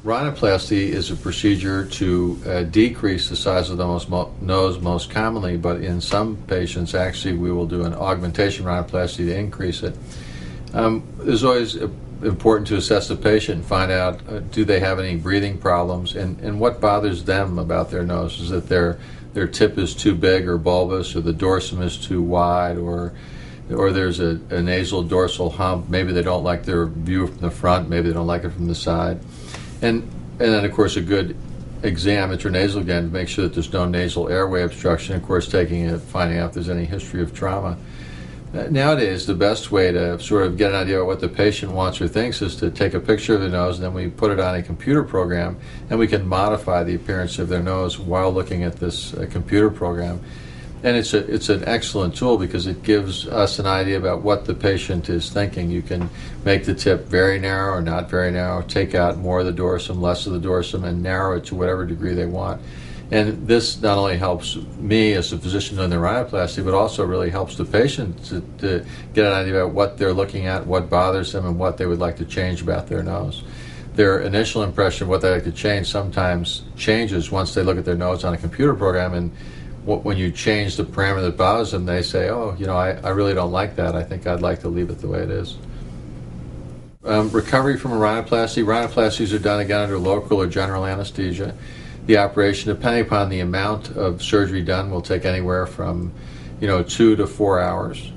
Rhinoplasty is a procedure to decrease the size of the nose most commonly, but in some patients, actually, we will do an augmentation rhinoplasty to increase it. It's always important to assess the patient and find out, do they have any breathing problems, and what bothers them about their nose. Is it their tip is too big or bulbous, or the dorsum is too wide, or there's a nasal dorsal hump. Maybe they don't like their view from the front, maybe they don't like it from the side. And then, of course, a good exam, intranasal exam, to make sure that there's no nasal airway obstruction. Of course, finding out if there's any history of trauma. Nowadays, the best way to sort of get an idea of what the patient wants or thinks is to take a picture of the nose, and then we put it on a computer program, and we can modify the appearance of their nose while looking at this computer program. And it's an excellent tool because it gives us an idea about what the patient is thinking. You can make the tip very narrow or not very narrow, take out more of the dorsum, less of the dorsum, and narrow it to whatever degree they want. And this not only helps me as a physician doing the rhinoplasty, but also really helps the patient to get an idea about what they're looking at, what bothers them, and what they would like to change about their nose. Their initial impression of what they like to change sometimes changes once they look at their nose on a computer program, and when you change the parameter that bothers them, they say, oh, I really don't like that. I think I'd like to leave it the way it is. Recovery from a rhinoplasty. Rhinoplasties are done again under local or general anesthesia. The operation, depending upon the amount of surgery done, will take anywhere from 2 to 4 hours.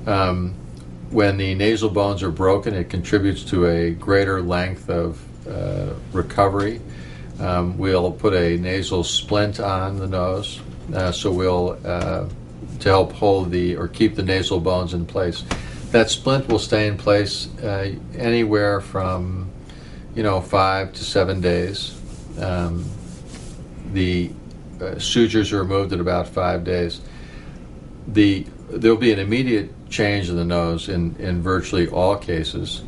When the nasal bones are broken, it contributes to a greater length of recovery. We'll put a nasal splint on the nose. So we'll to help hold or keep the nasal bones in place. That splint will stay in place anywhere from 5 to 7 days. The sutures are removed at about 5 days. There'll be an immediate change in the nose in virtually all cases.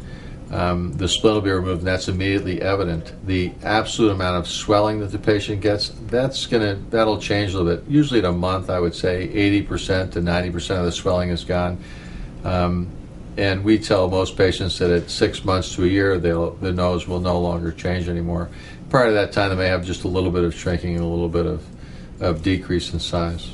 The splint will be removed, and that's immediately evident. The absolute amount of swelling that the patient gets, that'll change a little bit. Usually at a month, I would say 80% to 90% of the swelling is gone. And we tell most patients that at 6 months to a year, the nose will no longer change anymore. Prior to that time, they may have just a little bit of shrinking and a little bit of decrease in size.